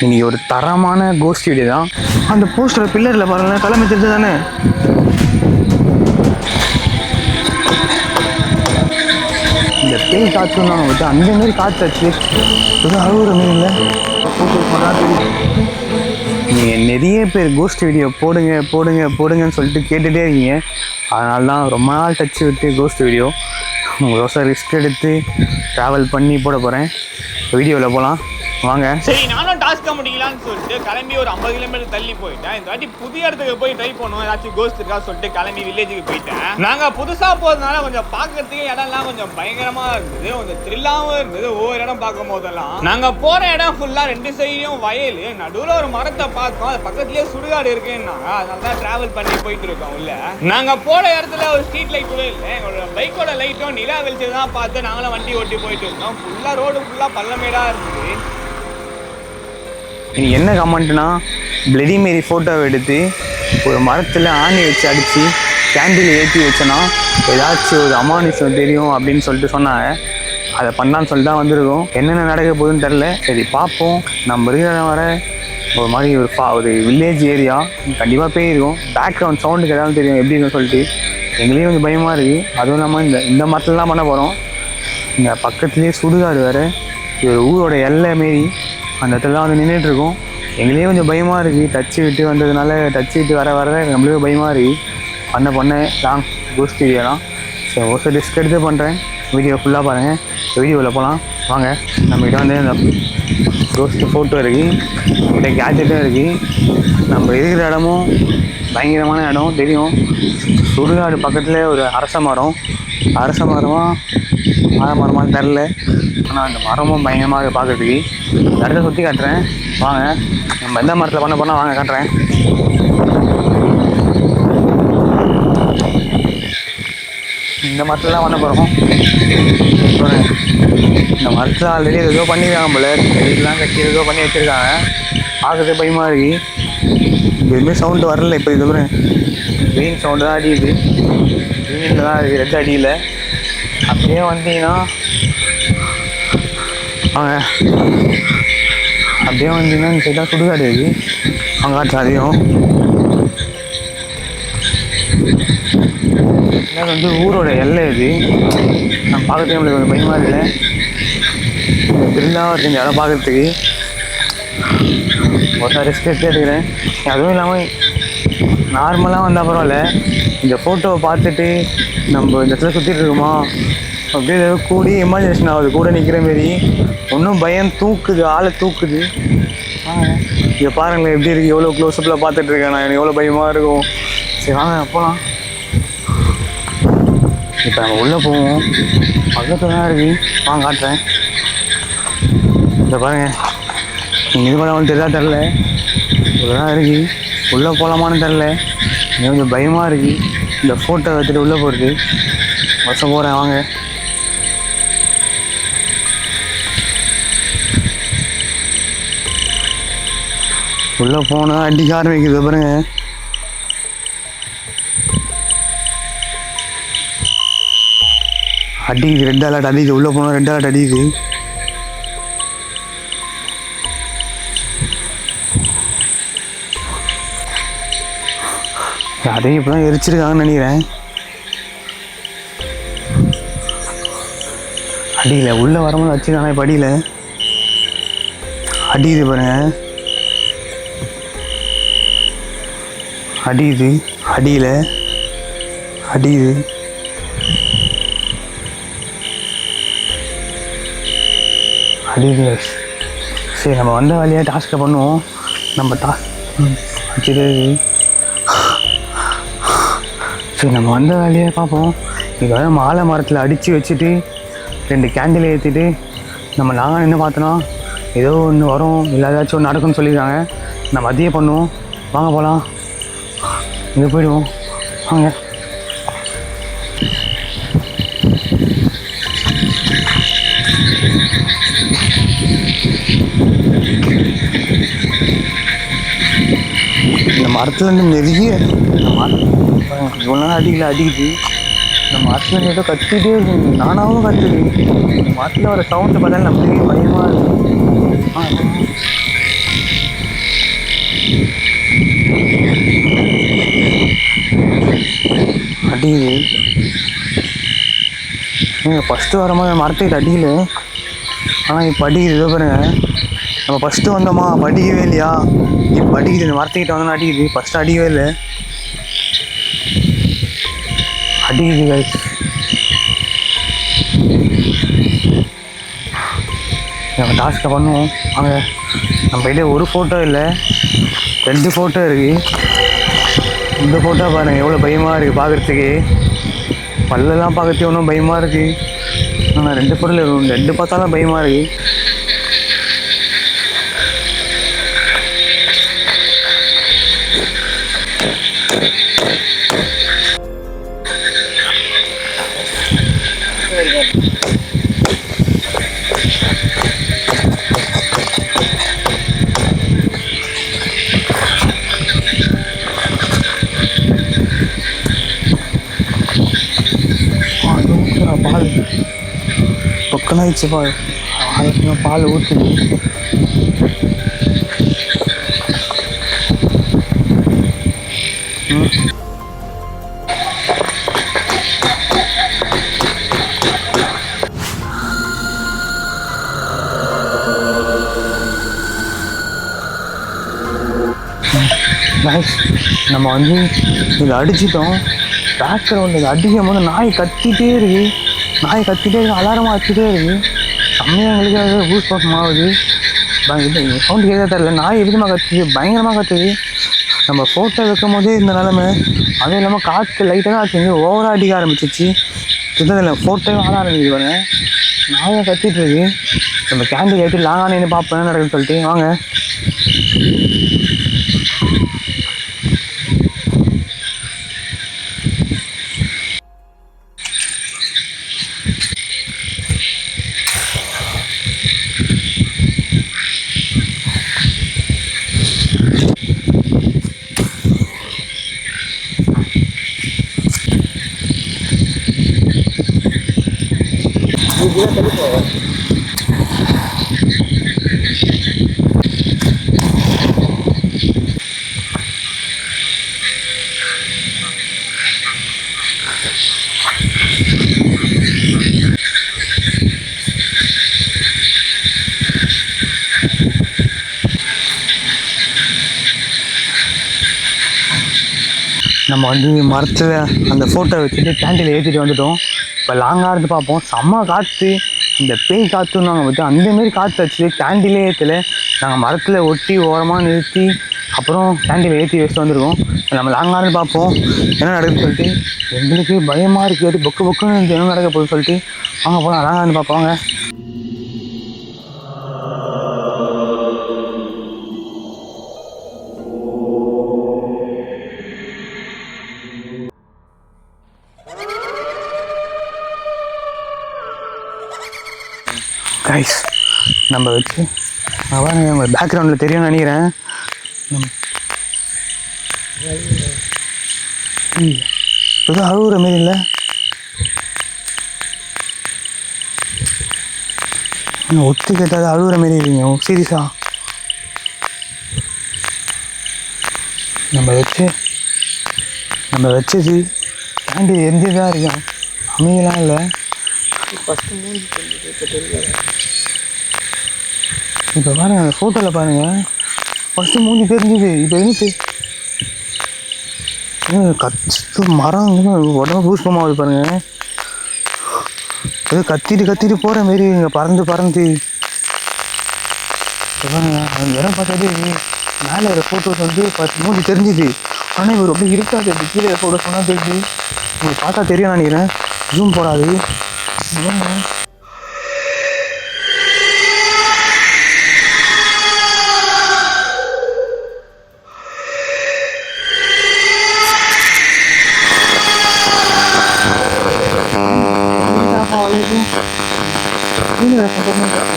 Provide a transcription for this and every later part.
இன்னைக்கு ஒரு தரமான கோஸ்ட் வீடியோ தான். அந்த போஸ்டர் பில்லரில் பாருங்களேன், தலைமை தெரிஞ்சு தானே. இந்த பேய் காற்றுன்னு வந்து அந்த மாரி காற்று வச்சு அழுகுற மாரி இல்லை. நீங்கள் நிறைய பேர் கோஸ்ட் வீடியோ போடுங்க போடுங்க போடுங்கன்னு சொல்லிட்டு கேட்டுகிட்டே இருக்கீங்க. அதனால தான் ரொம்ப நாள் டச்சு விட்டு கோஸ்ட் வீடியோ உங்களோட ரிஸ்க் எடுத்து ட்ராவல் பண்ணி போட போகிறேன். வீடியோவில் போகலாம் வாங்க. சரி, நானும் டாஸ்க்காக முடிக்கலான்னு சொல்லிட்டு கிளம்பி ஒரு 50 கிலோமீட்டர் தள்ளி போயிட்டேன். இந்த வாட்டி புதிய இடத்துக்கு போய் ட்ரை பண்ணுவோம், ஏதாச்சும் கோஸ்ட் இருக்கா சொல்லிட்டு கிளம்பி வில்லேஜுக்கு போயிட்டேன். நாங்கள் புதுசாக போகிறதுனால கொஞ்சம் பார்க்கறதுக்கு இடம்லாம் கொஞ்சம் பயங்கரமாக இருந்தது, கொஞ்சம் த்ரில்லாகவும் இருந்தது. ஒவ்வொரு இடம் பார்க்கும் போதெல்லாம் நாங்கள் போகிற இடம் ஃபுல்லாக 2 சைடும் வயல், நடுவில் ஒரு மரத்தை பார்த்தோம், அது பக்கத்துலேயே சுடுகாடு இருக்குன்னாங்க. அதனால தான் ட்ராவல் பண்ணி போயிட்டு இருக்கோம். உள்ள நாங்கள் போகிற இடத்துல ஒரு ஸ்ட்ரீட் லைட் கூட இல்லை, எங்களோட பைக்கோட லைட்டும் நிலா வெளிச்சம் தான் பார்த்து நாங்களும் வண்டி ஓட்டி போயிட்டு இருந்தோம். ஃபுல்லாக ரோடு ஃபுல்லாக பள்ளமேடாக இருந்தது. இனி என்ன கமெண்ட்னா, பிளடி மேரி ஃபோட்டோவை எடுத்து ஒரு மரத்தில் ஆணி வச்சு அடித்து கேண்டில் ஏற்றி வச்சோன்னா ஏதாச்சும் ஒரு அமானுஷம் தெரியும் அப்படின்னு சொல்லிட்டு சொன்னாங்க. அதை பண்ணான்னு சொல்லிட்டு தான் வந்திருக்கோம். என்னென்ன நடக்க போகுதுன்னு தெரில. சரி பார்ப்போம். நம்ம இருக்கிற வர ஒரு மாதிரி ஒரு வில்லேஜ் ஏரியா கண்டிப்பாக போயிருக்கோம். பேக்ரவுண்ட் சவுண்டுக்கு ஏதாவது தெரியும் எப்படி இருக்குன்னு சொல்லிட்டு எங்களையும் கொஞ்சம் பயமாக இருக்குது. அதுவும் இல்லாமல் இந்த மரத்துலலாம் பண்ண போகிறோம். இங்கே பக்கத்துலேயே சுடுகாடு வேறு, ஒரு ஊரோட எல்லை மாரி அந்த இடத்துல தான் வந்து நின்றுட்டுருக்கோம். எங்களே கொஞ்சம் பயமாக இருக்குது. டச்சு விட்டு வந்ததுனால டச்சு விட்டு வர நம்மளுக்கு பயமாக இருக்குது. பண்ண லாங் கோஸ்ட் வீடியோலாம். சரி, ஒரு ரிஸ்க் எடுத்து பண்ணுறேன். வீடியோ ஃபுல்லாக பாருங்கள். வீடியோவில் போகலாம் வாங்க. நம்மகிட்ட வந்து இந்த கோஸ்ட்டு ஃபோட்டோ இருக்குது, நம்மகிட்ட கேட்ஜெட்டும் இருக்குது. நம்ம இருக்கிற இடமும் பயங்கரமான இடம் தெரியும். சுடுகாடு பக்கத்தில் ஒரு அரச மரமாக மரமானு தெரில, ஆனால் அந்த மரமும் பயங்கரமாக பார்க்குறதுக்கு. இந்த இடத்த சுற்றி காட்டுறேன் வாங்க. நம்ம எந்த மரத்தில் பண்ண போனால் வாங்க காட்டுறேன். இந்த மரத்தில் தான் பண்ண போகிறோம். இந்த மரத்தில் ஆல்ரெடி ஏதோ பண்ணியிருக்காங்க போல, செடியெல்லாம் கட்டி ஏதோ பண்ணி வச்சுருக்காங்க. பார்க்குறதே பயமாக இருக்குது. எதுவுமே சவுண்டு வரல. இப்போ இது க்ரீன் சவுண்டு தான் அடியுது. க்ரீனில் தான் இருக்குது, ரெட் அடியில். அப்படியே வந்தீங்கன்னா வாங்க, அப்படியே வந்தீங்கன்னா இந்த சைடாக சுடுகாடு இருக்குது. அங்கே காட்சி அதிகம். இது வந்து ஊரோட எல்லை இது. நான் பார்க்கறதுக்கு நம்மளுக்கு கொஞ்சம் பயமாக இல்லை. த்ரில்லாக இருக்குது இந்த இடம் பார்க்குறதுக்கு. ஒரு ரிஸ்க் எடுத்துக்கிறேன். அதுவும் இல்லாமல் நார்மலாக வந்தால் பரவாயில்ல, இந்த ஃபோட்டோவை பார்த்துட்டு நம்ம இந்த இடத்துல சுற்றிட்டு இருக்கோமா அப்படியே ஏதோ கூடி இமேஜினேஷன் ஆகுது. கூட நிற்கிற மாரி ஒன்றும் பயம் தூக்குது, ஆளை தூக்குது. இங்கே பாருங்களேன் எப்படி இருக்குது, எவ்வளோ க்ளோஸ்அப்பில் பார்த்துட்ருக்கேன் நான். எனக்கு எவ்வளோ பயமாக இருக்கும். சரி வாங்க போகலாம். இப்போ நம்ம உள்ளே போவோம். பக்கத்தில் தான் இருக்குது, வாங்க காட்டுறேன். இந்த பாருங்கள், நீங்கள் இது பண்ண தெரில, இவ்வளோதான் இருக்குது. உள்ளே போகலாமான்னு தெரில, எனக்கு கொஞ்சம் பயமாக இருக்குது. இந்த ஃபோட்டோ வச்சுட்டு உள்ளே போகிறது வருஷம் போகிறேன் வாங்க. உள்ளே போனால் அடிக்க ஆரம்பிக்குது பாருங்க. அடிக்குது, ரெட் அலர்ட் அடிக்குது. உள்ளே போனால் ரெட் அலர்ட் அடிக்குது. யாரையும் இப்போ தான் எரிச்சிருக்காங்கன்னு நினைக்கிறேன். அடியில் உள்ளே வரும்போது வச்சுருக்காங்க. இப்போ அடியில் அடிக்குது பாருங்க, அடிக்குது, அடியில் அடிக்குது. அடிக்குது. சரி, நம்ம வந்த வேலையாக டாஸ்க்கை பண்ணுவோம். நம்ம வச்சுட்டு சரி, நம்ம வந்த வேலையை பார்ப்போம். இது வந்து மாலை மரத்தில் அடித்து வச்சுட்டு 2 கேண்டில் ஏற்றிட்டு நம்ம நாங்கள் நின்று பார்த்தோன்னா ஏதோ ஒன்று வரும், இல்லை ஏதாச்சும் ஒன்று நடக்கும்னு சொல்லியிருக்காங்க. நம்ம அதையே பண்ணுவோம். வாங்க போகலாம். இங்கே போயிடுவோம் வாங்க. இந்த மரத்துலேருந்து நிறைய இவ்வளோ அடிக்குது. இந்த மரத்தில் ஏதோ கத்திட்டே இருக்குது, நானாகவும் கத்துது. இந்த மரத்தில் வர சவுண்டு பார்த்தாலும் நம்மளுக்கு பயமாக இருக்குது. அடிக்குது. ஃபஸ்ட்டு வரும்போது மரத்துக்கிட்ட அடிக்கல, ஆனால் இப்போ அடிக்குது. இதோ பாருங்க, நம்ம ஃபஸ்ட்டு வந்தோமா அடிக்கவே இல்லையா, இப்போ அடிக்குது. இந்த மரத்துக்கிட்ட வந்தோன்னா அடிக்குது. ஃபஸ்ட்டு அடிக்கவே இல்லை, அடிக்குது guys. நம்ம டாஸ்க்கை பண்ணுவோம் அங்கே. நம்ம கிட்டே ஒரு ஃபோட்டோ இல்லை, 2 ஃபோட்டோ இருக்குது. இந்த ஃபோட்டோ பாருங்கள் எவ்வளோ பயமாக இருக்குது பார்க்குறதுக்கு. பல்லெல்லாம் பார்க்கறதுக்கு ஒன்றும் பயமாக இருக்குது. ஆனால் 2 ஃபோட்டோவில் 2 பார்த்தாலும் பயமாக இருக்குது. பால் பொக்கனாயிடுச்சு, பால் ஊற்றுது. நம்ம வந்து இதை அடிச்சிட்டோம். பேக்ரவுண்ட் இதை அடிக்கும் போது நாய் கத்திட்டே இருக்கு, அலாரமாக வச்சுட்டே இருக்கு. செம்மையாக எங்களுக்கு அது பூஸ் பாஸ் ஆகுது. சவுண்டு கேட்க தெரியல, நாய் எதுக்குமா கத்துது, பயங்கரமாக கத்துது. நம்ம ஃபோட்டோ வைக்கும் போதே இந்த நிலமை, அதுவும் இல்லாமல் காற்று லைட்டாக தான் ஆச்சு, ஓவராக அடிக்க ஆரம்பிச்சிச்சு. இல்லை ஃபோட்டோவே ஆட ஆரம்பிக்குது பாருங்க, நாயை கத்திட்டு இருக்கு. நம்ம கேண்டில் ஏற்றி லாங்காக நின்று பார்ப்பேன் என்ன நடக்குதுன்னு சொல்லிட்டு வாங்க. நம்ம வந்து மரத்தில் அந்த ஃபோட்டோ வச்சுட்டு கேண்டில் ஏற்றிட்டு வந்துட்டோம். இப்போ லாங்காக இருந்து பார்ப்போம். செம்ம காற்று, இந்த பேய் காற்றுன்னு நாங்கள் பார்த்து அந்தமாரி காற்று வச்சு கேண்டிலே ஏற்றலை. நாங்கள் மரத்தில் ஒட்டி ஓரமாக நிறுத்தி அப்புறம் கேண்டில் ஏற்றி வச்சுட்டு வந்துருக்கோம். நம்ம லாங்காக இருந்து பார்ப்போம் என்ன நடக்குதுன்னு சொல்லிட்டு. எங்களுக்கு பயமாக இருக்குது, பொக்குன்னு என்ன நடக்க போகுதுன்னு சொல்லிட்டு வாங்க போகலாம். லாங்காக இருந்து பார்ப்போங்க. கைஸ் நம்ம வச்சு பாருங்க, உங்கள் பேக்ரவுண்டில் தெரியும்னு நினைக்கிறேன். ஏதோ அழுகுற மாரி இல்லை, ஒத்து கேட்டால் அழுகுற மாரி இருக்கீங்க சீரியஸா. நம்ம வச்சது கேண்டில் எரிஞ்சு தான் இருக்கோம், அமையலாம் இல்லை. இப்போ பாருங்க அந்த ஃபோட்டோவில் பாருங்கள், ஃபஸ்ட்டு மூஞ்சி தெரிஞ்சுது, இப்போ என்னச்சு கத்து மரம் உடம்பு பூஷ்பமாகுது பாருங்கள். ஏதோ கத்திட்டு போகிற மாரி இங்கே பறந்து பாருங்க. அந்த இடம் பார்த்தாலே மேலே இருக்கிற ஃபோட்டோஸ் வந்து மூஞ்சி தெரிஞ்சுது. ஆனால் இவர் ரொம்ப இருக்காது, கீழே ஃபோட்டோஸ் சொன்னால் தெரிஞ்சு உங்களுக்கு பார்த்தா தெரியும் நினைக்கிறேன். ஜூம் போடாது.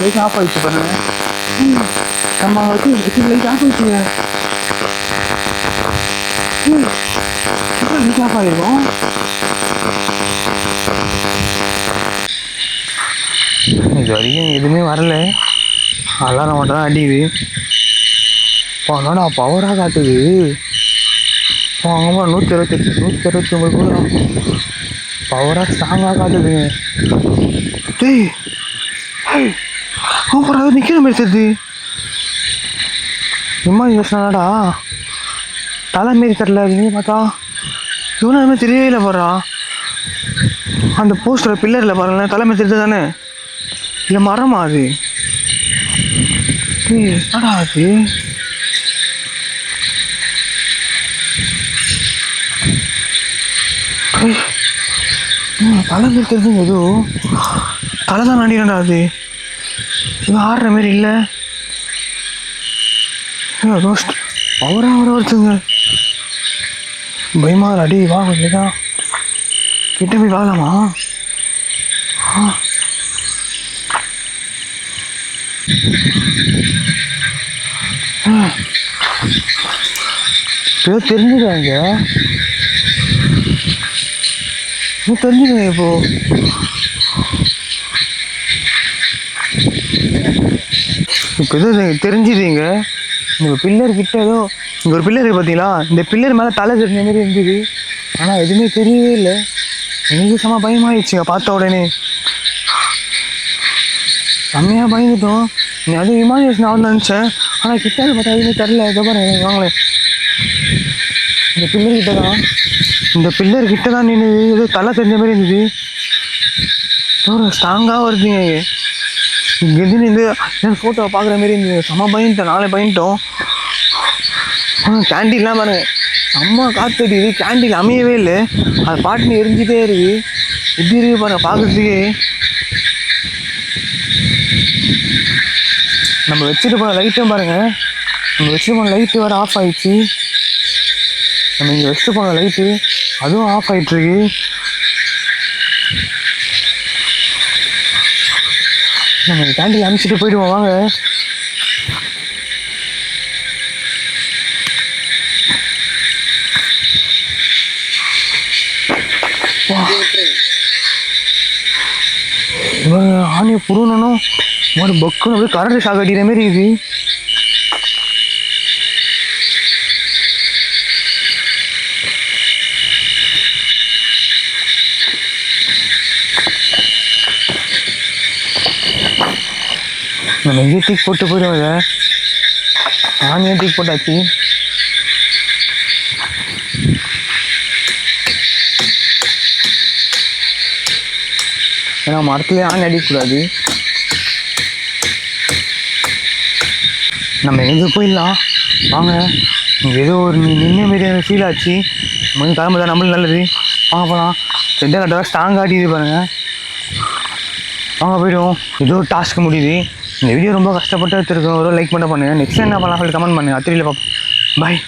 லைட் ஆஃப் ஆகிடுச்சு பாருங்க, நம்ம வச்சு லைட் ஆஃப் ஆகிடுச்சு, லைட் ஆஃப் ஆகிருக்கும். இது வரைக்கும் எதுவுமே வரல, அலாரம் மட்டும் தான் அடிக்குது. என்னடா பவராக காட்டுது. ஆமாம் 129 கூட பவராக ஸ்ட்ராங்காக காட்டுதுங்க. டேய் அப்புறம் அது நிற்கிற மாதிரி தெரியுது. இமேஜினேஷனாடா தலை மாரி தெரில. நீ பார்த்தா இவனும் அது மாதிரி தெரியவே இல்லை போடுறா. அந்த போஸ்டர் பில்லரில் பாருங்களேன் தலை மாரி தெரியுது தானே. இல்லை மரமா அது? என்னடா அது? தலை மாரி தெரிஞ்சுங்க. எதுவும் தலை தான் நடிகண்டா அது. இது ஆடுற மாரி இல்லை. அவராக வருதுங்க. பயமா அடி வா கொஞ்சம் கிட்ட போய் வாங்கலாமா? ஏதோ தெரிஞ்சுக்காங்க. தெரிஞ்சுக்கங்க இப்போ. இப்போ எதோ தெரிஞ்சுதுங்க. உங்கள் பில்லர் கிட்ட ஏதோ இங்கே ஒரு பில்லர் பார்த்தீங்களா? இந்த பில்லர் மேலே தலை தெரிஞ்ச மாதிரி இருந்தது. ஆனால் எதுவுமே தெரியவே இல்லை. எனக்கு செம்ம பயமாகிடுச்சுங்க பார்த்த உடனே. செம்மையாக பயந்துட்டோம். நீ அதுவும் இமேஜினேஷன் ஆகுதுன்னு நினச்சேன். ஆனால் கிட்ட பார்த்தா எதுவுமே தெரில. இதை பாருங்க எனக்கு வாங்களேன். இந்த பில்லர் கிட்ட தான் நின்றுது. ஏதோ தலை தெரிஞ்ச மாதிரி இருந்தது. ஸ்ட்ராங்காக வருதுங்க. இங்கேருந்து நின்று என் ஃபோட்டோவை பார்க்குற மாதிரி இருந்தது. செம்ம பயந்துட்டேன். நாளை பயந்துட்டோம். கேண்டீன்லாம் பாருங்க செம்ம காத்தடிது. கேண்டீன் அமையவே இல்லை. அது பாட்டுன்னு எரிஞ்சிட்டே இருக்குது. எப்படி இருக்கு பாருங்க பார்க்குறதுக்கே. நம்ம வச்சுட்டு போன லைட்டும் பாருங்கள். நம்ம வச்சுட்டு போன லைட்டு வேறு ஆஃப் ஆகிடுச்சு. நம்ம இங்கே வச்சுட்டு போன லைட்டு அதுவும் ஆஃப் ஆகிட்டுருக்கு. நம்ம கேண்டீன் அனுப்பிச்சிட்டு போயிடுவோம் வாங்க. ஆணியை புருணும் ஒரு பக்குன்னு அப்படியே கரண்ட் ஷாக் அடிக்கிற மாதிரி இது. நம்ம எங்கேயும் தூக்கி போட்டு போயிடுவோம். இதை ஆணியாக தூக்கி போட்டாச்சு. ஏன்னா மரத்துலேயே ஆணி அடிக்கக்கூடாது. நம்ம எங்கே போயிடலாம் வாங்க. இங்கே ஏதோ ஒரு நின்ன மாரி ஃபீல் ஆச்சு. நம்ம வந்து கிளம்புதான் நம்மளும் நல்லது. வாங்க போகலாம். ரெண்டே கரெக்டாக ஸ்ட்ராங் ஆட்டிது பாருங்கள். வாங்க போய்டுவோம். ஏதோ ஒரு டாஸ்க் முடியுது. இந்த வீடியோ ரொம்ப கஷ்டப்பட்டு எடுத்துருக்கோம். ஒரு லைக் பண்ண பண்ணுங்கள். நெக்ஸ்ட் என்ன பண்ணலாம் சொல்லி கமெண்ட் பண்ணுங்கள். அத்திரியில் பார்ப்போம். பாய்.